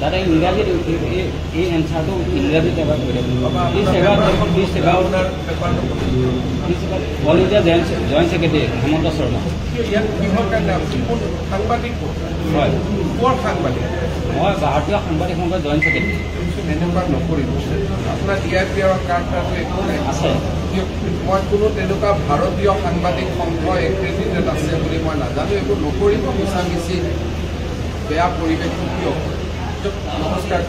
দাদা ইংৰাজীত এই এনচাৰটো ইংৰাজীত এবাৰ কৈ all India joint secretary Hemanta Sharma. সাংবাদিক হয়, কৰ সাংবাদিক? মই ভাৰতীয় সাংবাদিক সংঘৰ জইণ্ট ছেক্ৰেটাৰী। তেনেকুৱা নকৰিব। আপোনাৰ DIPR কাৰ্ডটো একো নাই আছে। মই কোনো তেনেকুৱা ভাৰতীয় সাংবাদিক সংঘ এক্ৰেডিটেড আছে বুলি মই নাজানো। এইবোৰ নকৰিব। মিছামিছি বেয়া পৰিৱেশটো কিয়? নমস্কাৰ।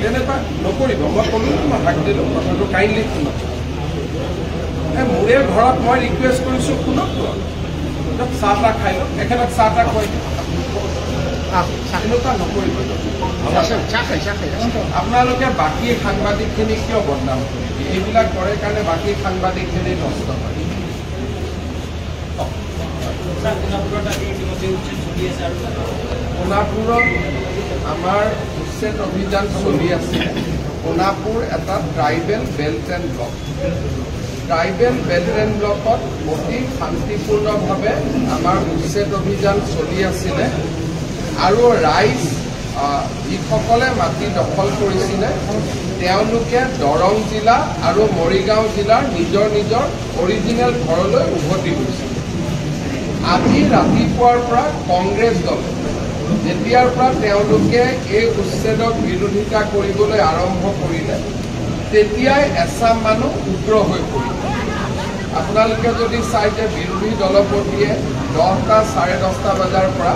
তেনেকুৱা নকৰিব। মই ক'লো মই হাক দিলোঁ কথাটো কাইণ্ডলি শুনক। মোৰে ঘৰত মই ৰিকুৱেষ্ট কৰিছোঁ শুনক চাহ তাহ খাই লওক। এখেতক চাহ তাহ খুৱাই তেনেকুৱা নকৰিব। আপোনালোকে বাকী সাংবাদিকখিনি কিয় বদনাম কৰে? এইবিলাক কৰে কাৰণে বাকী সাংবাদিকখিনি নষ্ট হয়। সোণাপুৰত আমাৰ উচ্ছেদ অভিযান চলি আছে। সোণাপুৰ এটা tribal belt and block. Tribal belt and ব্লকত অতি শান্তিপূৰ্ণভাৱে আমাৰ উচ্ছেদ অভিযান চলি আছিলে আৰু ৰাইজ যিসকলে মাটি দখল কৰিছিলে তেওঁলোকে দৰং জিলা আৰু মৰিগাঁও জিলাৰ নিজৰ নিজৰ অৰিজিনেল ঘৰলৈ উভতি গৈছিল। আজি ৰাতিপুৱাৰ পৰা কংগ্ৰেছ দলে যেতিয়াৰ পৰা তেওঁলোকে এই উচ্ছেদক বিৰোধিতা কৰিবলৈ আৰম্ভ কৰিলে তেতিয়াই এচাম মানুহ উগ্ৰ হৈ পৰিল। আপোনালোকে যদি চাই যে বিৰোধী দলপতিয়ে 10টা 10:30 বজাৰ পৰা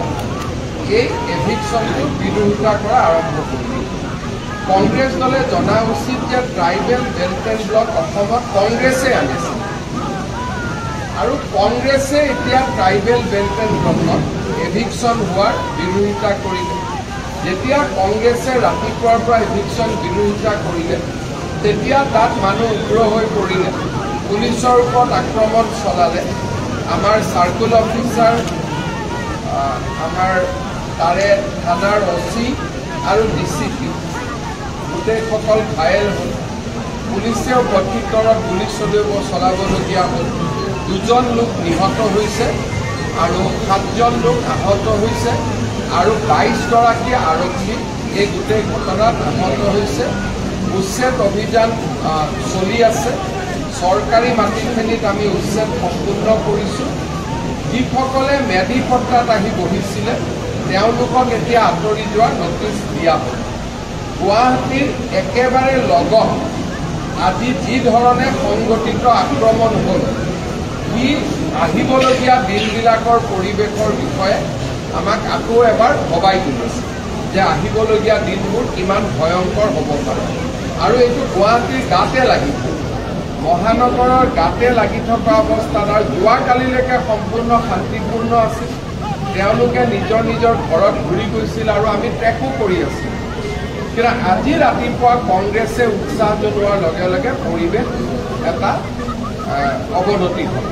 এই এভিকশ্যনটোৰ বিৰোধিতা কৰা আৰম্ভ কৰিলে। কংগ্ৰেছ দলে জনা উচিত যে ট্ৰাইবেল বেল্ট এণ্ড ব্লক অসমত কংগ্ৰেছে আনিছে আৰু কংগ্ৰেছে এতিয়া ট্ৰাইবেল বেল্ট এণ্ড ব্লকত এভিকশ্যন হোৱাৰ বিৰোধিতা কৰিলে। যেতিয়া কংগ্ৰেছে ৰাতিপুৱাৰ পৰা এভিকশ্যন বিৰোধিতা কৰিলে তেতিয়া তাত মানুহ উগ্ৰ হৈ পৰিলে। পুলিচৰ ওপৰত আক্ৰমণ চলালে। আমাৰ চাৰ্কুল অফিচাৰ, আমাৰ তাৰে থানাৰ OC আৰু DCP গোটেইসকল ঘায়েল হ'ল। পুলিচেও প্ৰত্যুত্তৰত গুলী চলাবলগীয়া হ'ল। 2জন লোক নিহত হৈছে আৰু 7জন লোক আহত হৈছে আৰু 22গৰাকী আৰক্ষী এই গোটেই ঘটনাত আহত হৈছে। উচ্ছেদ অভিযান চলি আছে। চৰকাৰী মাটিখিনিত আমি উচ্ছেদ সম্পূৰ্ণ কৰিছোঁ। যিসকলে মেধি পট্টাত আহি বহিছিলে তেওঁলোকক এতিয়া আঁতৰি যোৱাৰ নটিচ দিয়া হ'ল। গুৱাহাটীৰ একেবাৰে লগত আজি যি ধৰণে সংগঠিত আক্ৰমণ হ'ল ই আহিবলগীয়া দিনবিলাকৰ পৰিৱেশৰ বিষয়ে আমাক আকৌ এবাৰ ভবাই তুলিছে যে আহিবলগীয়া দিনবোৰ কিমান ভয়ংকৰ হ'ব পাৰে। আৰু এইটো গুৱাহাটীৰ গাতে লাগিব, মহানগৰৰ গাতে লাগি থকা অৱস্থাত আৰু যোৱাকালিলৈকে সম্পূৰ্ণ শান্তিপূৰ্ণ আছিল। তেওঁলোকে নিজৰ নিজৰ ঘৰত ঘূৰি গৈছিল আৰু আমি ট্ৰেকো কৰি আছিলোঁ। কিন্তু আজি ৰাতিপুৱা কংগ্ৰেছে উৎসাহ জনোৱাৰ লগে লগে পৰিৱেশ এটা অৱনতি হয়।